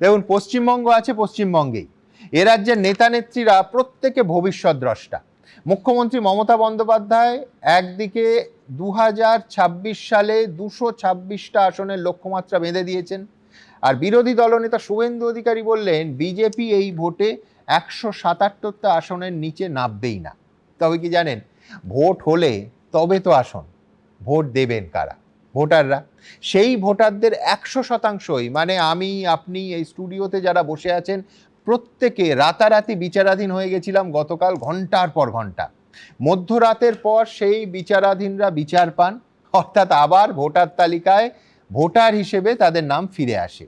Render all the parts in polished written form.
দেখুন, পশ্চিমবঙ্গ আছে পশ্চিমবঙ্গেই, এ রাজ্যের নেতা নেত্রীরা প্রত্যেকে ভবিষ্যৎ দ্রষ্টা। মুখ্যমন্ত্রী মমতা বন্দ্যোপাধ্যায় একদিকে 2026 সালে 226টা আসনের লক্ষ্যমাত্রা বেঁধে দিয়েছেন, আর বিরোধী দলনেতা শুভেন্দু অধিকারী বললেন বিজেপি এই ভোটে 177টা আসনের নিচে নামবেই না। তবে কি জানেন, ভোট হলে তবে তো আসন, ভোট দেবেন কারা? ভোটাররা। সেই ভোটারদের 100%ই, মানে আমি, আপনি, এই স্টুডিওতে যারা বসে আছেন, প্রত্যেকে রাতারাতি বিচারাধীন হয়ে গেছিলাম গতকাল, ঘন্টার পর ঘন্টা। মধ্যরাতের পর সেই বিচারাধীনরা বিচার পান, অর্থাৎ আবার ভোটার তালিকায় ভোটার হিসেবে তাদের নাম ফিরে আসে।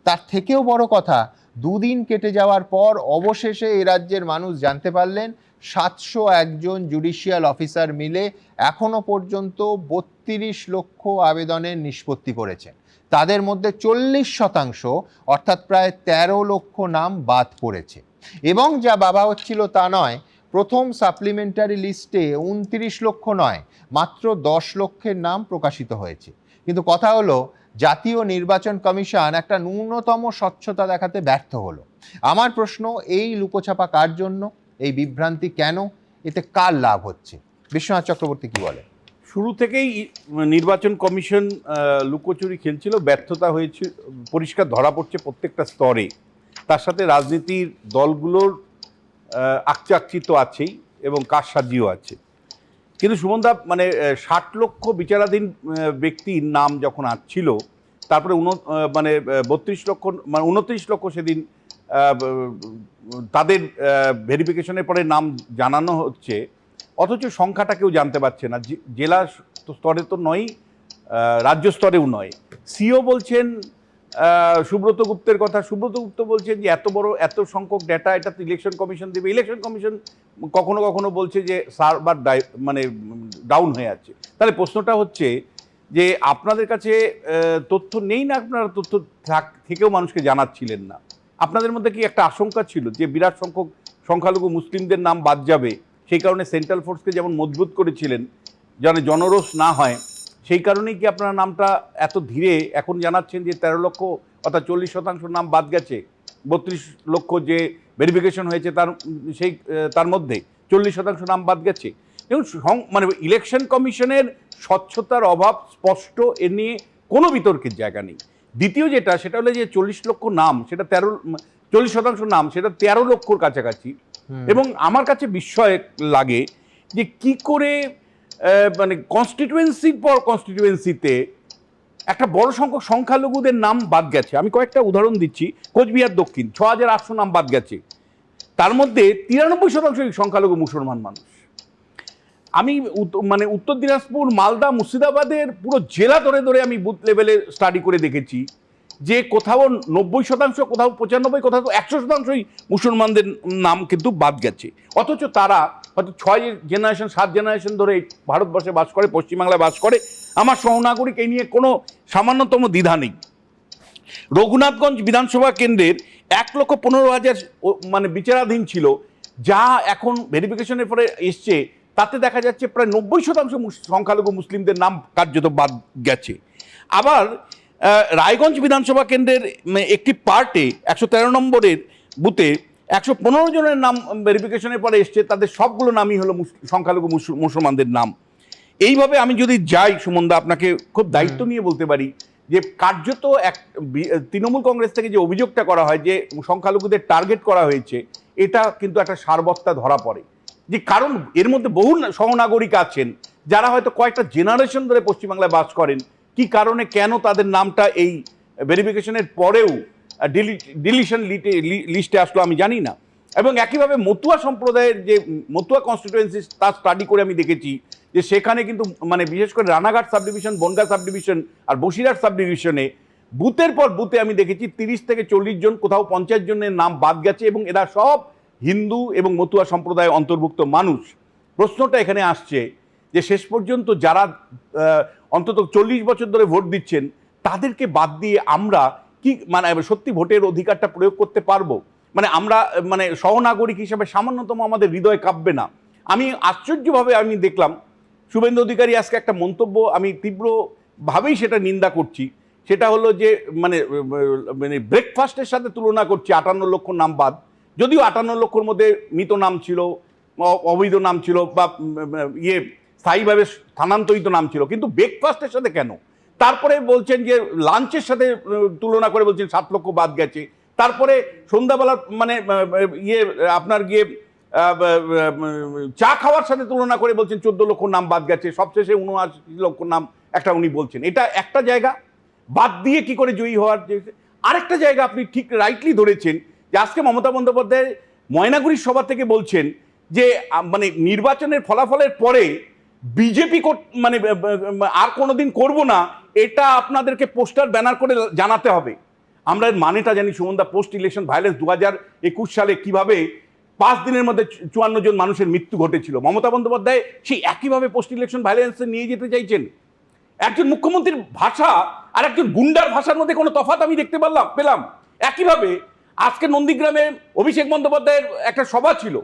তার থেকেও বড় কথা, দুদিন কেটে যাওয়ার পর অবশেষে এ রাজ্যের মানুষ জানতে পারলেন 701 জন জুডিশিয়াল অফিসার মিলে এখনো পর্যন্ত 32 লক্ষ আবেদনের নিষ্পত্তি করেছেন। তাদের মধ্যে 40% অর্থাৎ প্রায় 13 লক্ষ নাম বাদ পড়েছে। এবং যা ভাবা হচ্ছিল তা নয়, প্রথম সাপ্লিমেন্টারি লিস্টে 29 লক্ষ নয়, মাত্র 10 লক্ষের নাম প্রকাশিত হয়েছে। কিন্তু কথা হলো, জাতীয় নির্বাচন কমিশন একটা ন্যূনতম স্বচ্ছতা দেখাতে ব্যর্থ হলো। আমার প্রশ্ন, এই লুকোছাপা কার জন্য? এই বিভ্রান্তি কেন? এতে কার লাভ হচ্ছে? বিশ্বনাথ চক্রবর্তী কি বলে? শুরু থেকেই নির্বাচন কমিশন লুকোচুরি খেলছিল, ব্যর্থতা হয়েছে পরিষ্কার ধরা পড়ছে প্রত্যেকটা স্তরে। তার সাথে রাজনীতির দলগুলোর আকচাকচি তো আছেই এবং কারসাজিও আছে। কিন্তু সুমনদা, মানে 60 লক্ষ বিচারাধীন ব্যক্তির নাম যখন আসছিল, তারপরে 32 লক্ষ, মানে 29 লক্ষ সেদিন তাদের ভেরিফিকেশনের পরে নাম জানানো হচ্ছে, অথচ সংখ্যাটা কেউ জানতে পারছে না। জেলা স্তরে তো নয়, রাজ্য স্তরেও নয়। সিও বলছেন সুব্রত গুপ্তের কথা, সুব্রত গুপ্ত বলছেন যে এত সংখ্যক ডেটা এটা তো ইলেকশন কমিশন দেবে। ইলেকশন কমিশন কখনো কখনো বলছে যে সার্ভার মানে ডাউন হয়ে আছে। তাহলে প্রশ্নটা হচ্ছে যে আপনাদের কাছে তথ্য নেই না, আপনারা তথ্য থেকেও মানুষকে জানাচ্ছিলেন না? আপনাদের মধ্যে কি একটা আশঙ্কা ছিল যে বিরাট সংখ্যক সংখ্যালঘু মুসলিমদের নাম বাদ যাবে, সেই কারণে সেন্ট্রাল ফোর্সকে যেমন মজবুত করেছিলেন যেন জনরোষ না হয়, সেই কারণেই কি আপনারা নামটা এত ধীরে এখন জানাচ্ছেন যে 13 লক্ষ অর্থাৎ 40% নাম বাদ গেছে? 32 লক্ষ যে ভেরিফিকেশন হয়েছে তার মধ্যে 40% নাম বাদ গেছে। এবং মানে ইলেকশন কমিশনের স্বচ্ছতার অভাব স্পষ্ট, এ নিয়ে কোনো বিতর্কের জায়গা নেই। দ্বিতীয় সেটা হলো যে 40 লক্ষ নাম, সেটা 40% নাম, সেটা 13 লক্ষর কাছাকাছি। এবং আমার কাছে বিস্ময় লাগে যে কি করে মানে কনস্টিটুয়েন্সির পর কনস্টিটুয়েন্সিতে একটা বড় সংখ্যক সংখ্যালঘুদের নাম বাদ গেছে। আমি কয়েকটা উদাহরণ দিচ্ছি। কোচবিহার দক্ষিণ 6800 নাম বাদ গেছে, তার মধ্যে 93% সংখ্যালঘু মুসলমান মানুষ। আমি মানে উত্তর দিনাজপুর, মালদা, মুর্শিদাবাদের পুরো জেলা ধরে ধরে আমি বুথ লেভেলে স্টাডি করে দেখেছি যে কোথাও 90%, কোথাও 95%, কোথাও 100%ই মুসলমানদের নাম কিন্তু বাদ গেছে। অথচ তারা হয়তো 6 জেনারেশন 7 জেনারেশন ধরে ভারতবর্ষে বাস করে, পশ্চিমবাংলায় বাস করে। আমার সহনাগরিক এই নিয়ে কোনো সামান্যতম দ্বিধা নেই। রঘুনাথগঞ্জ বিধানসভা কেন্দ্রের 1,15,000 মানে বিচারাধীন ছিল, যা এখন ভেরিফিকেশনের পরে এসছে, তাতে দেখা যাচ্ছে প্রায় 90% সংখ্যালঘু মুসলিমদের নাম কার্যত বাদ গেছে। আবার রায়গঞ্জ বিধানসভা কেন্দ্রের একটি পার্টে 113 নম্বরের বুথে 115 জনের নাম ভেরিফিকেশনের পরে এসছে, তাদের সবগুলো নামই হলো সংখ্যালঘু মুসলমানদের নাম। এইভাবে আমি যদি যাই সুমনদা, আপনাকে খুব দায়িত্ব নিয়ে বলতে পারি যে কার্যত তৃণমূল কংগ্রেস থেকে যে অভিযোগটা করা হয় যে সংখ্যালঘুদের টার্গেট করা হয়েছে, এটা কিন্তু একটা সারবত্তা ধরা পড়ে। যে কারণ এর মধ্যে বহু সহনাগরিক আছেন যারা হয়তো কয়েকটা জেনারেশন ধরে পশ্চিমবাংলায় বাস করেন, কি কারণে কেন তাদের নামটা এই ভেরিফিকেশনের পরেও ডিলিশন লিস্টে আসলো আমি জানি না। এবং একইভাবে মতুয়া সম্প্রদায়ের যে মতুয়া কনস্টিটুয়েন্সি, তার স্টাডি করে আমি দেখেছি যে সেখানে কিন্তু মানে বিশেষ করে Ranaghat sub division, Bongaon sub division আর বসিরহাট সাব ডিভিশনে বুথের পর বুথে আমি দেখেছি 30 থেকে 40 জন, কোথাও 50 জনের নাম বাদ গেছে, এবং এরা সব হিন্দু এবং মতুয়া সম্প্রদায় অন্তর্ভুক্ত মানুষ। প্রশ্নটা এখানে আসছে যে শেষ পর্যন্ত যারা অন্তত 40 বছর ধরে ভোট দিচ্ছেন, তাদেরকে বাদ দিয়ে আমরা কি মানে সত্যি ভোটের অধিকারটা প্রয়োগ করতে পারবো? মানে আমরা মানে সহনাগরিক হিসেবে সামান্যতম আমাদের হৃদয় কাঁপবে না? আমি আশ্চর্যভাবে আমি দেখলাম শুভেন্দু অধিকারী আজকে একটা মন্তব্য, আমি তীব্রভাবেই সেটা নিন্দা করছি, সেটা হলো যে মানে মানে ব্রেকফাস্টের সাথে তুলনা করছি 58 লক্ষ নাম বাদ, যদিও 58 লক্ষর মধ্যে মৃত নাম ছিল, অবৈধ নাম ছিল, বা ইয়ে স্থায়ীভাবে স্থানান্তরিত নাম ছিল, কিন্তু ব্রেকফাস্টের সাথে কেন? তারপরে বলছেন যে লাঞ্চের সাথে তুলনা করে বলছেন 7 লক্ষ বাদ গেছে। তারপরে সন্ধ্যাবেলা মানে ইয়ে আপনার গিয়ে চা খাওয়ার সাথে তুলনা করে বলছেন 14 লক্ষ নাম বাদ গেছে, সবশেষে 79 লক্ষ নাম একটা উনি বলছেন। এটা একটা জায়গা, বাদ দিয়ে কি করে জয়ী হওয়ার। আরেকটা জায়গা আপনি ঠিক রাইটলি ধরেছেন যে আজকে মমতা বন্দ্যোপাধ্যায় ময়নাগুড়ির সভা থেকে বলছেন যে মানে নির্বাচনের ফলাফলের পরে বিজেপি মানে আর কোনোদিন করব না, এটা আপনাদেরকে পোস্টার ব্যানার করে জানাতে হবে। আমরা এর মানেটা জানি সুমনদা। পোস্ট ইলেকশন ভায়োলেন্স 2021 সালে কিভাবে 5 দিনের মধ্যে 54 জন মানুষের মৃত্যু ঘটেছিল, মমতা বন্দ্যোপাধ্যায় সেই একইভাবে পোস্ট ইলেকশন ভায়োলেন্সে নিয়ে যেতে চাইছেন। একজন মুখ্যমন্ত্রীর ভাষা আর একজন গুন্ডার ভাষার মধ্যে কোনো তফাৎ আমি দেখতে পেলাম। একইভাবে আজকে নন্দীগ্রামে অভিষেক বন্দ্যোপাধ্যায়ের একটা সভা ছিল,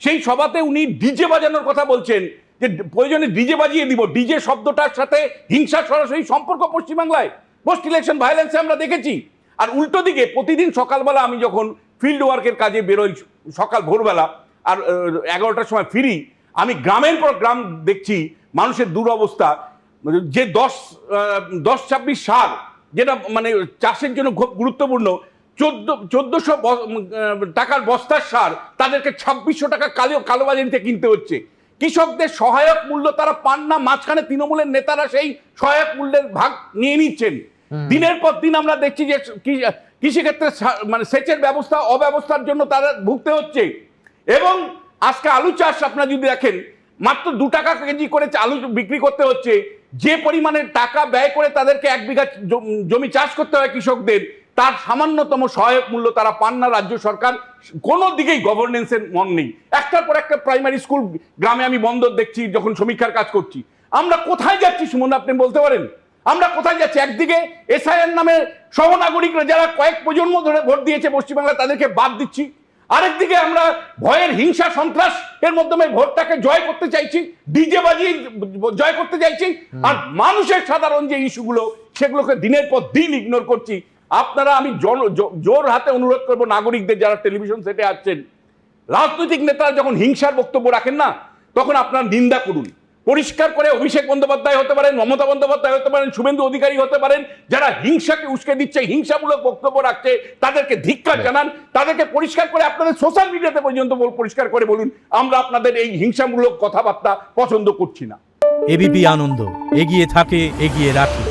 সেই সভাতে উনি ডিজে বাজানোর কথা বলছেন, যে প্রয়োজনে ডিজে বাজিয়ে দিব। ডিজে শব্দটার সাথে হিংসার সরাসরি সম্পর্ক পশ্চিমবাংলায় পোস্ট ইলেকশন ভায়োলেন্সে আমরা দেখেছি। আর উল্টো দিকে প্রতিদিন সকালবেলা আমি যখন ফিল্ড ওয়ার্কের কাজে বেরোই, সকাল ভোরবেলা, আর 11টার সময় ফিরি, আমি গ্রামের পর গ্রাম দেখছি মানুষের দুরবস্থা। যে 10-26 সার, যেটা মানে চাষের জন্য খুব গুরুত্বপূর্ণ, 1400 টাকার বস্তার সার তাদেরকে 2600 টাকা কালোবাজারিতে কিনতে হচ্ছে। কৃষকদের সহায়ক মূল্য তারা পান না, মাঝখানে তৃণমূলের নেতারা সেই সহায়ক মূল্যের ভাগ নিয়ে নিচ্ছেন। দিনের পর দিন আমরা দেখছি যে কৃষিক্ষেত্রে মানে সেচের ব্যবস্থা অব্যবস্থার জন্য তারা ভুগতে হচ্ছে। এবং আজকে আলু চাষ আপনারা যদি দেখেন, মাত্র 2 টাকা কেজি করে আলু বিক্রি করতে হচ্ছে। যে পরিমাণে টাকা ব্যয় করে তাদেরকে 1 বিঘা জমি চাষ করতে হয় কৃষকদের, তার সামান্যতম সহায়ক মূল্য তারা পান না। রাজ্য সরকার কোনো দিকেই গভর্নেন্সের মন নেই। একটার পর একটা প্রাইমারি স্কুল গ্রামে আমি বন্ধ দেখছি যখন সমীক্ষার কাজ করছি। আমরা কোথায় যাচ্ছি সুমন, আপনি বলতে পারেন আমরা কোথায় যাচ্ছি? একদিকে এসআইআর নামে সহনাগরিকরা যারা কয়েক প্রজন্ম ধরে ভোট দিয়েছে পশ্চিমবাংলায় তাদেরকে বাদ দিচ্ছি, আরেকদিকে আমরা ভয়ের হিংসা সন্ত্রাস এর মাধ্যমে ভোটটাকে জয় করতে চাইছি, ডিজে বাজিয়ে জয় করতে চাইছি, আর মানুষের সাধারণ যে ইস্যুগুলো সেগুলোকে দিনের পর দিন ইগনোর করছি। আপনারা, আমি জোর হাতে অনুরোধ করবো নাগরিকদের যারা টেলিভিশন সেটে আসছেন, রাজনৈতিক নেতারা যখন হিংসার বক্তব্য রাখেন না, তখন আপনারা নিন্দা করুন। পরিষ্কার করে অভিষেক বন্দ্যোপাধ্যায় হতে পারেন, মমতা বন্দ্যোপাধ্যায় হতে পারেন, শুভেন্দু অধিকারী হতে পারেন, যারা হিংসাকে উস্কে দিচ্ছে, হিংসামূলক বক্তব্য রাখছে, তাদেরকে ধিক্কার জানান। তাদেরকে পরিষ্কার করে আপনাদের সোশ্যাল মিডিয়াতে পর্যন্ত পরিষ্কার করে বলুন, আমরা আপনাদের এই হিংসামূলক কথাবার্তা পছন্দ করছি না। এবিপি আনন্দ, এগিয়ে থাকে, এগিয়ে রাখে।